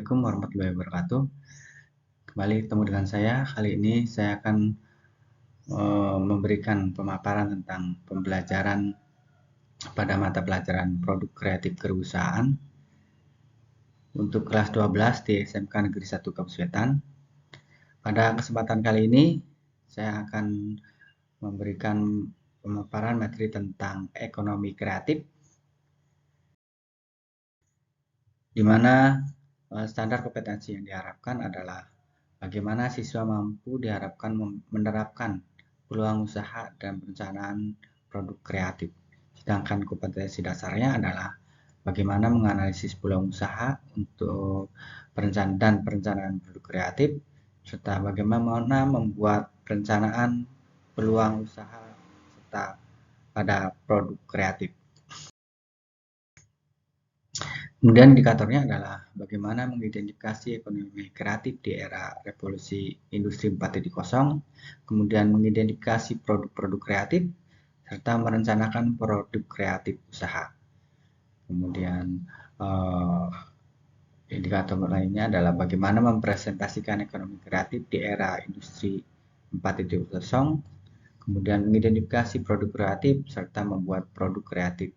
Assalamualaikum warahmatullahi wabarakatuh. Kembali ketemu dengan saya. Kali ini saya akan memberikan pemaparan tentang pembelajaran pada mata pelajaran produk kreatif kewirausahaan untuk kelas 12 di SMK Negeri 1 Kabupaten. Pada kesempatan kali ini saya akan memberikan pemaparan materi tentang ekonomi kreatif, di mana standar kompetensi yang diharapkan adalah bagaimana siswa mampu diharapkan menerapkan peluang usaha dan perencanaan produk kreatif. Sedangkan kompetensi dasarnya adalah bagaimana menganalisis peluang usaha untuk perencanaan produk kreatif, serta bagaimana membuat perencanaan peluang usaha serta pada produk kreatif. Kemudian indikatornya adalah bagaimana mengidentifikasi ekonomi kreatif di era revolusi industri 4.0, kemudian mengidentifikasi produk-produk kreatif, serta merencanakan produk kreatif usaha. Kemudian indikator lainnya adalah bagaimana mempresentasikan ekonomi kreatif di era industri 4.0, kemudian mengidentifikasi produk kreatif, serta membuat produk kreatif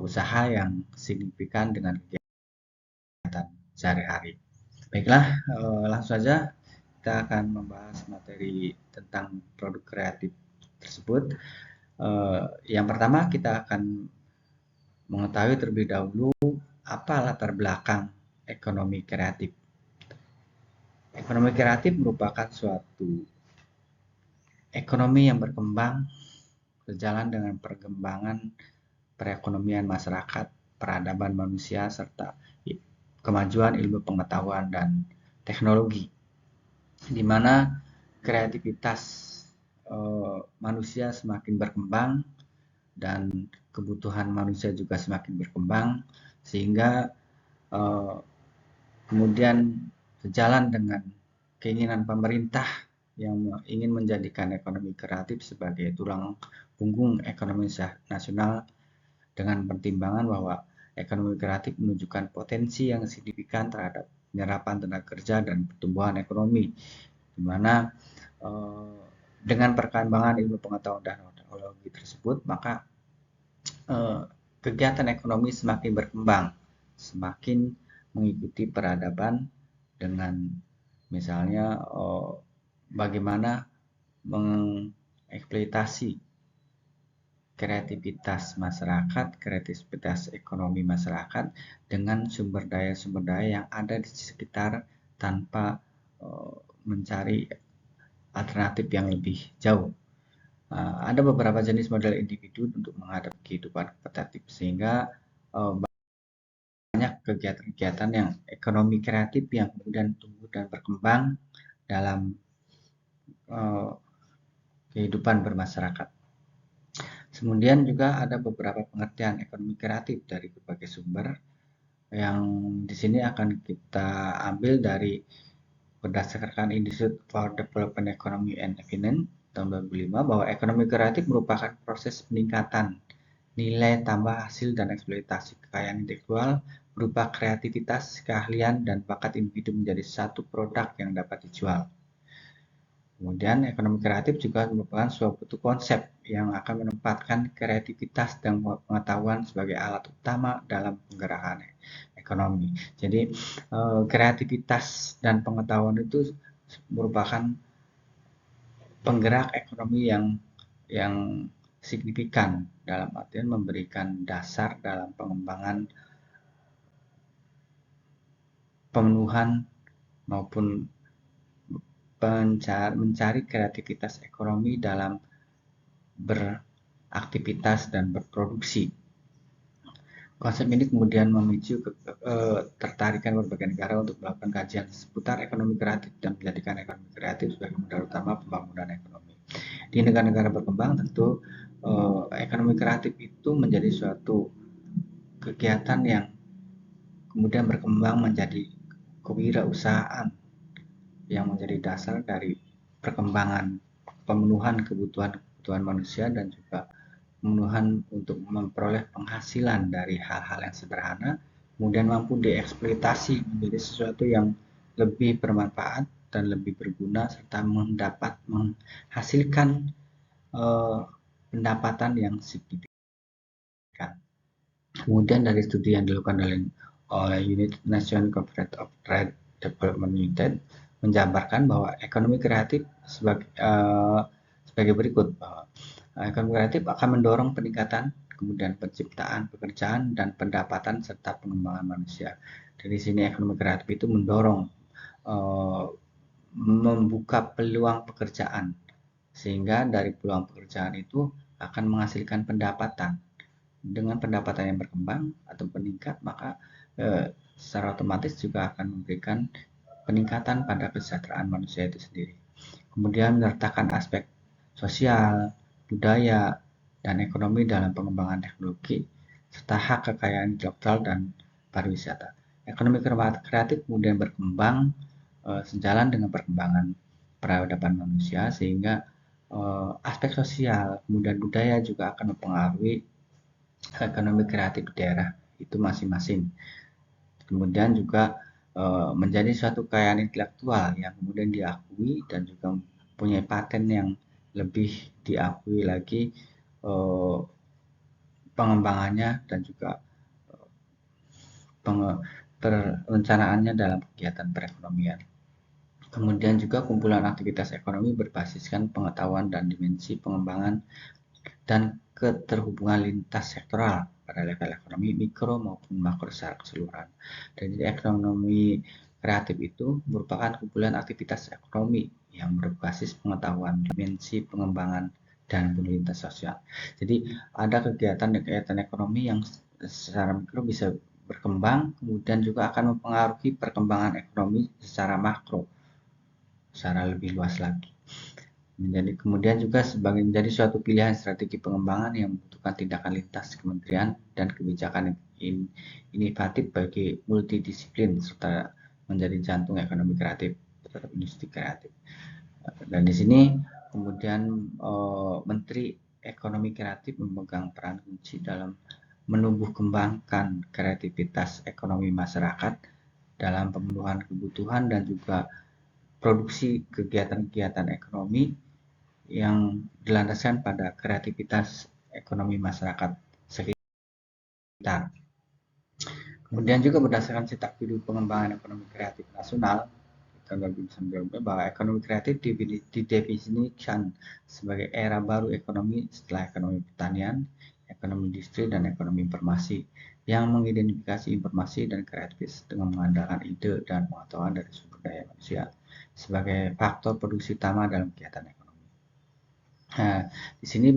usaha yang signifikan dengan kegiatan sehari-hari. Baiklah, langsung saja kita akan membahas materi tentang produk kreatif tersebut. Yang pertama kita akan mengetahui terlebih dahulu apa latar belakang ekonomi kreatif. Ekonomi kreatif merupakan suatu ekonomi yang berkembang sejalan dengan perkembangan perekonomian masyarakat, peradaban manusia, serta kemajuan ilmu pengetahuan dan teknologi, di mana kreativitas manusia semakin berkembang dan kebutuhan manusia juga semakin berkembang, sehingga kemudian sejalan dengan keinginan pemerintah yang ingin menjadikan ekonomi kreatif sebagai tulang punggung ekonomi nasional, dengan pertimbangan bahwa ekonomi kreatif menunjukkan potensi yang signifikan terhadap penyerapan tenaga kerja dan pertumbuhan ekonomi, di mana dengan perkembangan ilmu pengetahuan dan teknologi tersebut, maka kegiatan ekonomi semakin berkembang, semakin mengikuti peradaban dengan misalnya bagaimana mengeksploitasi kreativitas masyarakat, kreativitas ekonomi masyarakat dengan sumber daya yang ada di sekitar tanpa mencari alternatif yang lebih jauh. Ada beberapa jenis model individu untuk menghadapi kehidupan kompetitif, sehingga banyak kegiatan-kegiatan yang ekonomi kreatif yang kemudian tumbuh dan berkembang dalam kehidupan bermasyarakat. Kemudian juga ada beberapa pengertian ekonomi kreatif dari berbagai sumber yang di sini akan kita ambil dari berdasarkan Institute for Development Economy and Finance tahun 2005, bahwa ekonomi kreatif merupakan proses peningkatan nilai tambah hasil dan eksploitasi kekayaan intelektual berupa kreativitas, keahlian, dan bakat individu menjadi satu produk yang dapat dijual. Kemudian ekonomi kreatif juga merupakan suatu konsep yang akan menempatkan kreativitas dan pengetahuan sebagai alat utama dalam penggerakan ekonomi. Jadi kreativitas dan pengetahuan itu merupakan penggerak ekonomi yang signifikan, dalam artian memberikan dasar dalam pengembangan, pemenuhan maupun mencari kreativitas ekonomi dalam beraktivitas dan berproduksi. Konsep ini kemudian memicu tertarikan berbagai negara untuk melakukan kajian seputar ekonomi kreatif dan menjadikan ekonomi kreatif sebagai modal utama pembangunan ekonomi. Di negara-negara berkembang tentu ekonomi kreatif itu menjadi suatu kegiatan yang kemudian berkembang menjadi kewirausahaan yang menjadi dasar dari perkembangan pemenuhan kebutuhan manusia dan juga pemenuhan untuk memperoleh penghasilan dari hal-hal yang sederhana, kemudian mampu dieksploitasi menjadi sesuatu yang lebih bermanfaat dan lebih berguna serta menghasilkan eh, pendapatan yang signifikan. Kemudian dari studi yang dilakukan oleh United Nations Conference of Trade Development United menjabarkan bahwa ekonomi kreatif sebagai berikut, bahwa ekonomi kreatif akan mendorong peningkatan kemudian penciptaan pekerjaan dan pendapatan serta pengembangan manusia. Dari sini ekonomi kreatif itu mendorong uh, membuka peluang pekerjaan, sehingga dari peluang pekerjaan itu akan menghasilkan pendapatan. Dengan pendapatan yang berkembang atau meningkat, maka secara otomatis juga akan memberikan peningkatan pada kesejahteraan manusia itu sendiri. Kemudian menyertakan aspek sosial, budaya, dan ekonomi dalam pengembangan teknologi, serta hak kekayaan intelektual dan pariwisata. Ekonomi kreatif kemudian berkembang sejalan dengan perkembangan peradaban manusia, sehingga aspek sosial, kemudian budaya juga akan mempengaruhi ekonomi kreatif daerah itu masing-masing. Kemudian juga menjadi suatu kekayaan intelektual yang kemudian diakui dan juga punya paten yang lebih diakui lagi eh, pengembangannya dan juga perencanaannya dalam kegiatan perekonomian. Kemudian juga kumpulan aktivitas ekonomi berbasiskan pengetahuan dan dimensi pengembangan dan keterhubungan lintas sektoral pada level ekonomi mikro maupun makro secara keseluruhan. Jadi ekonomi kreatif itu merupakan kumpulan aktivitas ekonomi yang berbasis pengetahuan, dimensi pengembangan, dan lintas sosial. Jadi ada kegiatan-kegiatan ekonomi yang secara mikro bisa berkembang, kemudian juga akan mempengaruhi perkembangan ekonomi secara makro, secara lebih luas lagi. Kemudian juga sebagai menjadi suatu pilihan strategi pengembangan yang membutuhkan tindakan lintas kementerian dan kebijakan inovatif bagi multidisiplin serta menjadi jantung ekonomi kreatif terhadap industri kreatif. Dan di sini kemudian Menteri Ekonomi Kreatif memegang peran kunci dalam menumbuh kembangkan kreativitas ekonomi masyarakat dalam pemenuhan kebutuhan dan juga produksi kegiatan-kegiatan ekonomi yang dilandaskan pada kreativitas ekonomi masyarakat sekitar. Kemudian juga berdasarkan cetak biru pengembangan ekonomi kreatif nasional tahun 2019 bahwa ekonomi kreatif didefinisikan sebagai era baru ekonomi setelah ekonomi pertanian, ekonomi industri, dan ekonomi informasi yang mengidentifikasi informasi dan kreativitas dengan mengandalkan ide dan pengetahuan dari sumber daya manusia sebagai faktor produksi utama dalam kegiatan ekonomi. Nah, di sini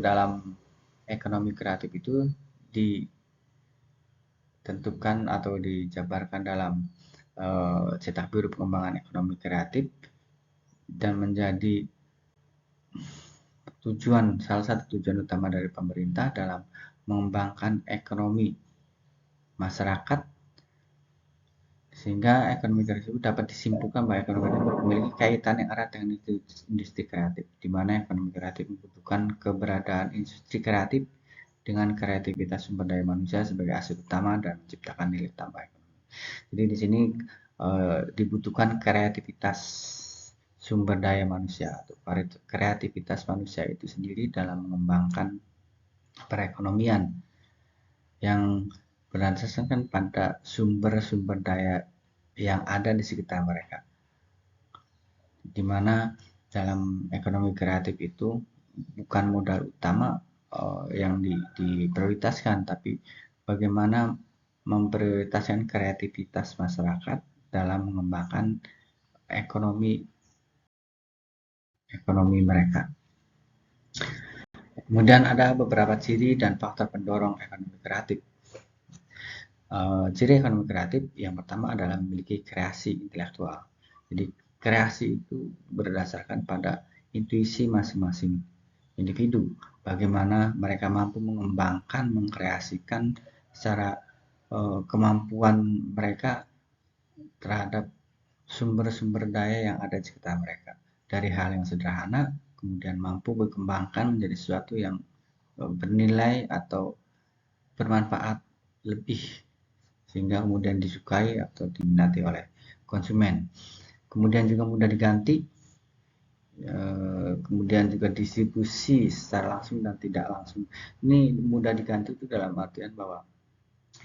dalam ekonomi kreatif itu ditentukan atau dijabarkan dalam cetak biru pengembangan ekonomi kreatif dan menjadi salah satu tujuan utama dari pemerintah dalam mengembangkan ekonomi masyarakat, sehingga ekonomi kreatif dapat disimpulkan bahwa ekonomi kreatif memiliki kaitan yang erat dengan industri kreatif, di mana ekonomi kreatif membutuhkan keberadaan industri kreatif dengan kreativitas sumber daya manusia sebagai aset utama dan menciptakan nilai tambah ekonomi. Jadi di sini dibutuhkan kreativitas sumber daya manusia atau kreativitas manusia itu sendiri dalam mengembangkan perekonomian yang berdasarkan pada sumber-sumber daya yang ada di sekitar mereka, di mana dalam ekonomi kreatif itu bukan modal utama yang diprioritaskan, tapi bagaimana memprioritaskan kreativitas masyarakat dalam mengembangkan ekonomi mereka. Kemudian ada beberapa ciri dan faktor pendorong ekonomi kreatif. Ciri ekonomi kreatif yang pertama adalah memiliki kreasi intelektual. Jadi kreasi itu berdasarkan pada intuisi masing-masing individu, bagaimana mereka mampu mengembangkan, mengkreasikan secara kemampuan mereka terhadap sumber-sumber daya yang ada di sekitar mereka. Dari hal yang sederhana, kemudian mampu berkembangkan menjadi sesuatu yang bernilai atau bermanfaat lebih sehingga kemudian disukai atau diminati oleh konsumen. Kemudian juga mudah diganti, kemudian juga distribusi secara langsung dan tidak langsung. Ini mudah diganti itu dalam artian bahwa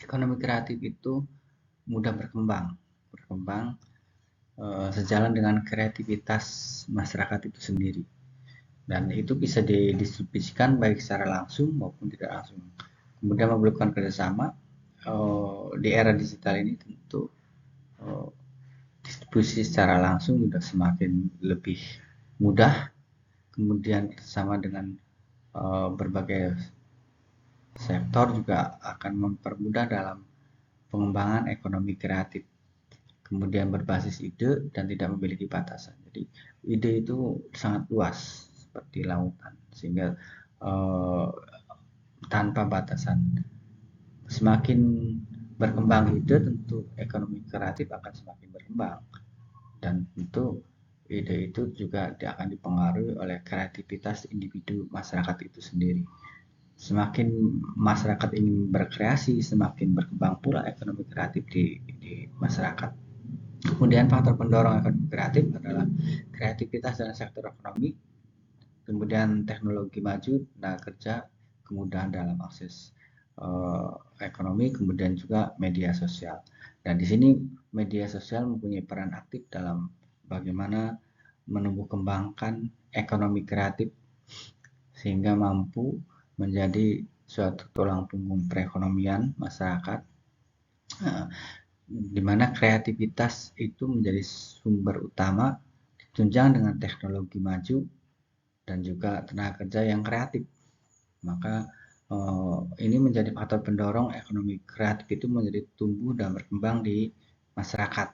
ekonomi kreatif itu mudah berkembang sejalan dengan kreativitas masyarakat itu sendiri. Dan itu bisa didistribusikan baik secara langsung maupun tidak langsung. Kemudian memerlukan kerjasama. Di era digital ini tentu distribusi secara langsung sudah semakin lebih mudah, kemudian sama dengan berbagai sektor juga akan mempermudah dalam pengembangan ekonomi kreatif, kemudian berbasis ide dan tidak memiliki batasan. Jadi ide itu sangat luas seperti lautan, sehingga eh, tanpa batasan. Semakin berkembang ide, tentu ekonomi kreatif akan semakin berkembang, dan tentu ide itu juga akan dipengaruhi oleh kreativitas individu masyarakat itu sendiri. Semakin masyarakat ingin berkreasi, semakin berkembang pula ekonomi kreatif di masyarakat. Kemudian faktor pendorong ekonomi kreatif adalah kreativitas dalam sektor ekonomi, kemudian teknologi maju, tenaga kerja, kemudahan dalam akses ekonomi, kemudian juga media sosial. Dan di sini media sosial mempunyai peran aktif dalam bagaimana menumbuh kembangkan ekonomi kreatif sehingga mampu menjadi suatu tulang punggung perekonomian masyarakat, di mana kreativitas itu menjadi sumber utama ditunjang dengan teknologi maju dan juga tenaga kerja yang kreatif. Maka ini menjadi faktor pendorong ekonomi kreatif itu menjadi tumbuh dan berkembang di masyarakat,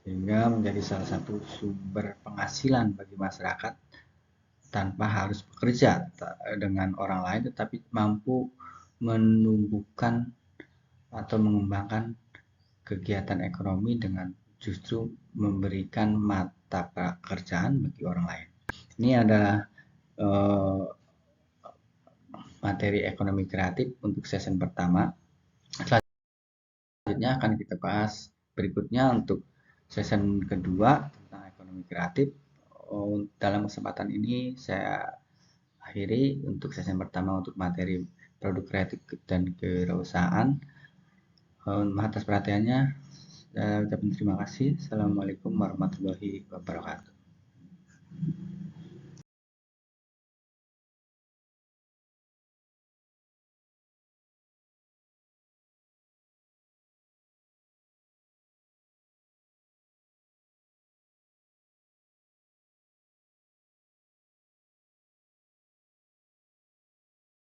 sehingga menjadi salah satu sumber penghasilan bagi masyarakat tanpa harus bekerja dengan orang lain, tetapi mampu menumbuhkan atau mengembangkan kegiatan ekonomi dengan justru memberikan mata pekerjaan bagi orang lain. Ini adalah eh, materi ekonomi kreatif untuk season pertama. Selanjutnya akan kita bahas berikutnya untuk season kedua tentang ekonomi kreatif. Dalam kesempatan ini saya akhiri untuk season pertama untuk materi produk kreatif dan kewirausahaan. Atas perhatiannya, saya ucapkan terima kasih. Assalamualaikum warahmatullahi wabarakatuh.